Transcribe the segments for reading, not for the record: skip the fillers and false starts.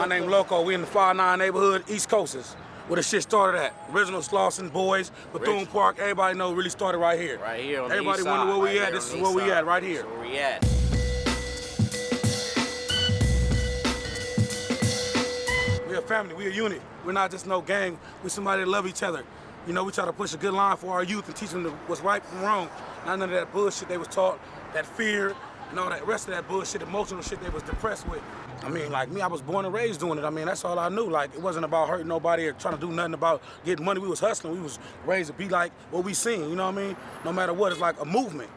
My name Loco. We in the 5-9 neighborhood, East Coasters, where the shit started at. Original Slauson Boys, Bethune Park. Everybody know really started right here. Right here on Everybody the east side. wonder where we at. This is where we at, right here. This is where we at. We a family. We a unit. We're not just no gang. We somebody that love each other. You know, we try to push a good line for our youth and teach them what's right from wrong. Not none of that bullshit they was taught, that fear, and all that rest of that bullshit, emotional shit they was depressed with. I mean, like me, I was born and raised doing it. I mean, that's all I knew. Like, it wasn't about hurting nobody or trying to do nothing about getting money. We was hustling. We was raised to be like what we seen, you know what I mean? No matter what, it's like a movement.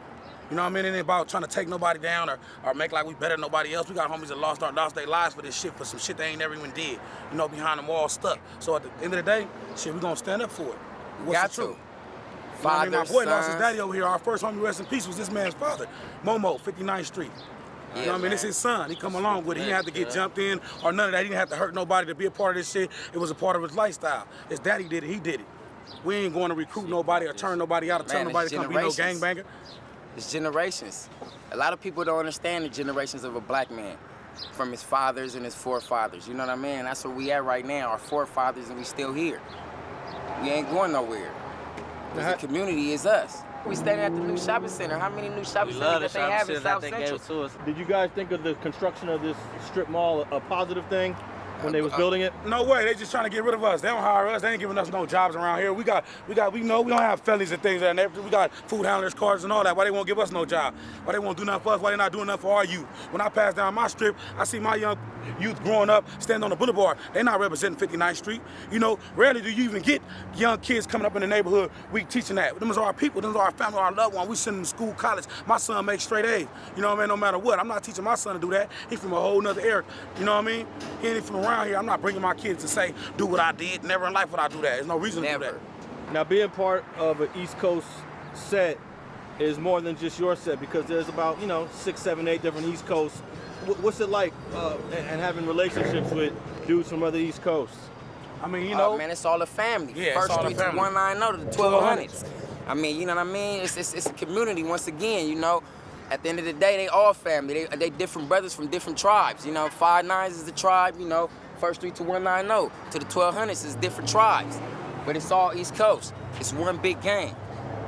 You know what I mean? It ain't about trying to take nobody down or make like we better than nobody else. We got homies that lost their lives for this shit, for some shit they ain't never even did. You know, behind them all stuck. So at the end of the day, shit, we gonna stand up for it. What's the truth? Father, you know what I mean? My boy son. lost his daddy over here. Our first homie, rest in peace, was this man's father, Momo, 59th Street. You know what I mean? It's his son. He come along with it. He didn't have to get jumped in or none of that. He didn't have to hurt nobody to be a part of this shit. It was a part of his lifestyle. His daddy did it. He did it. We ain't going to recruit nobody or turn nobody out or tell nobody to come be no gangbanger. It's generations. A lot of people don't understand the generations of a black man from his fathers and his forefathers. You know what I mean? That's where we at right now, our forefathers, and we still here. We ain't going nowhere. Because the community is us. We standing at the new shopping center. How many new shopping centers that they have in South Central? Did you guys think of the construction of this strip mall a positive thing when they was building it? No way. They just trying to get rid of us. They don't hire us. They ain't giving us no jobs around here. We know we don't have felonies and things and everything. We got food handlers, cards and all that. Why they won't give us no job? Why they won't do nothing for us? Why they not doing nothing for our youth? When I pass down my strip, I see my young youth growing up, standing on the boulevard. They not representing 59th Street. You know, rarely do you even get young kids coming up in the neighborhood. We teaching that. Them is our people. Them is our family, our loved ones. We send them to school, college. My son makes straight A's. You know what I mean? No matter what. I'm not teaching my son to do that. He from a whole nother era. You know what I mean? He ain't from around here. I'm not bringing my kids to say, do what I did. Never in life would I do that. There's no reason to do that. Now, being part of an East Coast set is more than just your set because there's about, 6, 7, 8 different East Coasts. What's it like and having relationships with dudes from other East Coasts? I mean, you know. Man, it's all a family. Yeah, First it's all Street a to family. 190 to the 1200s. I mean, you know what I mean? It's a community once again, you know. At the end of the day, they all family. They different brothers from different tribes. You know, 5-9s is the tribe, you know. First Street to 190 to the 1200s is different tribes. But it's all East Coast. It's one big gang.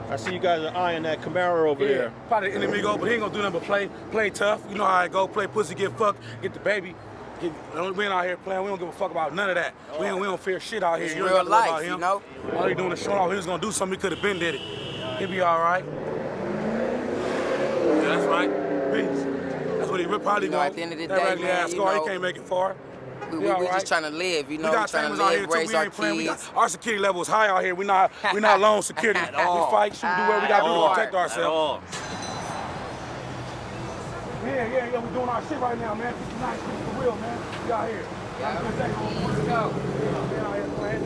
I see you guys are eyeing that Camaro over there. Probably the enemy go, but he ain't gonna do nothing but play tough. You know how it go, play pussy, get fucked, get the baby. We ain't out here playing, we don't give a fuck about none of that. We don't fear shit out here. It's real life, you know? All he doing is showing off he was gonna do something, he could've been did it. He'll be all right. Yeah, that's right. Peace. That's what he probably at the end of the that day, raggedy ass scar, he can't make it far. We just trying to live, you know. We got trying to families out here live, too. raise We our ain't playing. kids. Our security level is high out here. We not lone security. We fight, shoot, do whatever we gotta do to protect ourselves. Yeah, we doing our shit right now, man. 59 Street for real, man. We out here. Let's go. We out here playing.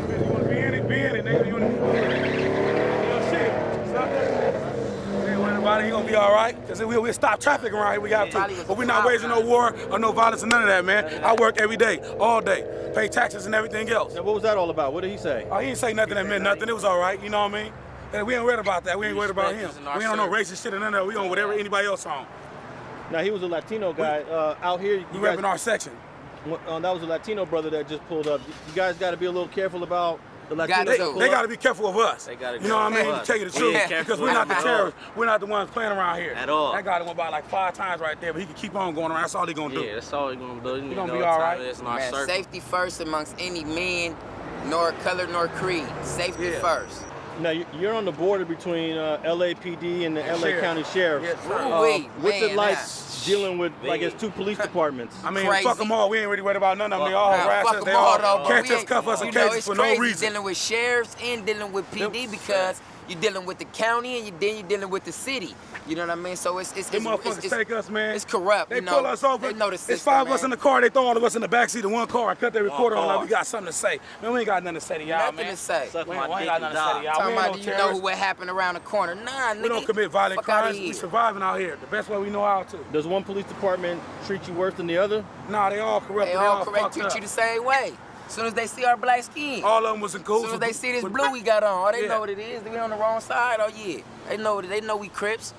You wanna be in it, nigga. You wanna shit. Stop that. Everybody, he gonna be all right, because we'll stop traffic around here, we got to. But we're not raising no war or no violence or none of that, man. I work every day, all day, pay taxes and everything else. Now, what was that all about? What did he say? Oh, he didn't say nothing that meant nothing. It was all right, you know what I mean? And we ain't worried about that. We ain't worried about him. We ain't on no racist shit or none of that. We on whatever anybody else on. Now, he was a Latino guy out here. We repping our section. That was a Latino brother that just pulled up. You guys got to be a little careful about the Latinos. They got to be careful of us. You know what I mean? To tell you the truth, because we're not the terrorists. We're not the ones playing around here. At all. That guy went by like 5 times right there, but he can keep on going around. That's all he gonna do. Yeah, that's all he gonna do. He gonna be all right. Man, safety first amongst any man, nor color, nor creed. Safety first. Now, you're on the border between LAPD and the LA County Sheriff. Yes, sir. What's it like dealing with, I guess, 2 police departments? I mean, fuck them all. We ain't really worried about none of them. They all harass us. They all catch us, cuff us, and case us for no reason. Dealing with sheriffs and dealing with PD because you're dealing with the county and then you're dealing with the city. You know what I mean? So it's motherfuckers take us, man. It's corrupt. They pull us over. They know the system, it's 5 of us in the car. They throw all of us in the backseat of one car and cut their recorder on like we got something to say. Man, we ain't got nothing to say to y'all, man. Nothing to say. We ain't got nothing to say to y'all. Talking about, do you know what happened around the corner? Nah, nigga. We don't commit violent crimes. We surviving out here the best way we know how to. Does one police department treat you worse than the other? Nah, they all corrupt. They all correct. Treat you the same way. As soon as they see our black skin. All of them was in cool. As soon as they see this blue we got on, they know what it is. We on the wrong side. Oh yeah, they know we Crips.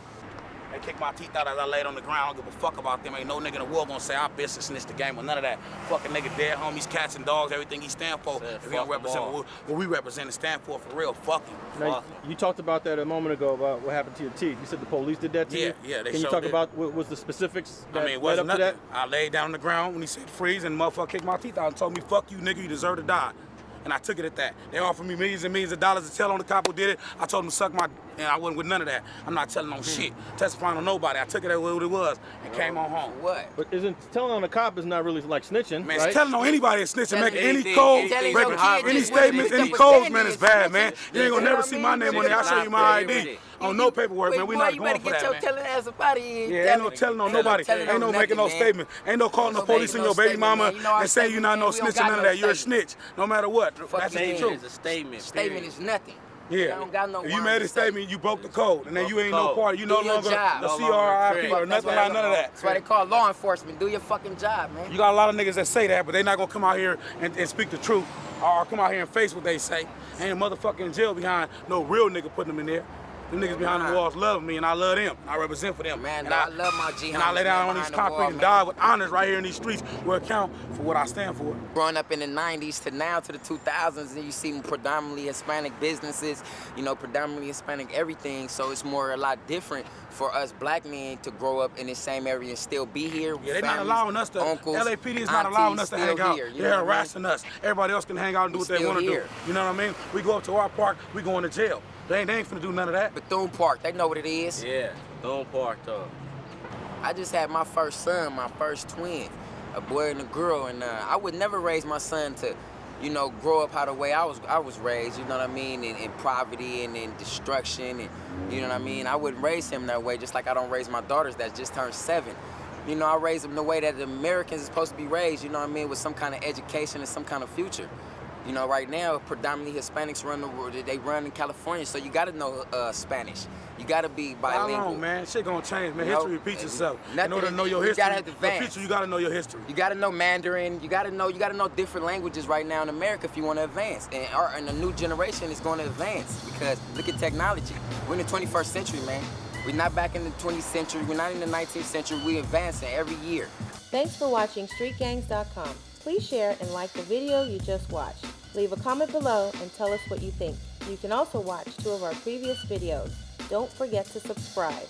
They kicked my teeth out as I laid on the ground. I don't give a fuck about them. Ain't no nigga in the world gonna say I bitch and snitch the game or none of that. Fucking nigga dead homies, cats and dogs, everything he stand for. If he don't represent what we represent and stand for real, fuck him. Now, you talked about that a moment ago about what happened to your teeth. You said the police did that to you? Yeah, they Can you talk about what was the specifics that led up to that? I laid down on the ground when he said freeze and the motherfucker kicked my teeth out and told me, fuck you, nigga, you deserve to die. And I took it at that. They offered me millions and millions of dollars to tell on the cop who did it. I told them to suck my, and I wasn't with none of that. I'm not telling on shit, testifying on nobody. I took it at what it was and came on home. What? But telling on the cop is not really like snitching, man, right? telling on anybody is snitching, making any code, any statements, any codes, man, is bad, man. You ain't gonna never see my name on there. I'll show you my ID. On no paperwork, man. We not going for that, man. Telling ass up out of here. Yeah, ain't no telling on nobody. Ain't no making no statement. Ain't no calling the police on your baby mama and saying you not no snitch or none of that. You're a snitch, no matter what. That's the truth. It's a statement. Statement is nothing. Yeah. Don't got no if you made a statement, you broke the code, and then you ain't no part. You no your longer job. the CRIP or nothing like none of that. That's why they call law enforcement. Do your fucking job, man. You got a lot of niggas that say that, but they not gonna come out here and speak the truth, or come out here and face what they say. Ain't a motherfucker in jail behind no real nigga putting them in there. Them niggas behind the walls love me, and I love them. I represent for them. Man, and I love my G. And I lay down on these concrete and die with honors right here in these streets where it count for what I stand for. Growing up in the 90s to now to the 2000s, and you see predominantly Hispanic businesses, you know, predominantly Hispanic everything, so it's a lot different for us black men to grow up in the same area and still be here. Yeah, they're not allowing us to, LAPD is not allowing us to hang out. They're harassing us. Everybody else can hang out and do what they want to do. You know what I mean? We go up to our park, we go into jail. They ain't finna do none of that. Bethune Park, they know what it is. Yeah, Bethune Park, though. I just had my first son, my first twin, a boy and a girl, and I would never raise my son to, you know, grow up how the way I was raised, you know what I mean, in poverty and in destruction, and you know what I mean. I wouldn't raise him that way, just like I don't raise my daughters that just turned 7. You know, I raise them the way that the Americans are supposed to be raised, you know what I mean, with some kind of education and some kind of future. You know, right now, predominantly Hispanics run the world. They run in California, so you got to know Spanish. You got to be bilingual. How long, man? Shit gonna change, man. History repeats itself. In order to know your history, you got to know your history. You got to know Mandarin. You got to know different languages right now in America if you want to advance. And the new generation is going to advance because look at technology. We're in the 21st century, man. We're not back in the 20th century. We're not in the 19th century. We're advancing every year. Thanks for watching StreetGangs.com. Please share and like the video you just watched. Leave a comment below and tell us what you think. You can also watch 2 of our previous videos. Don't forget to subscribe.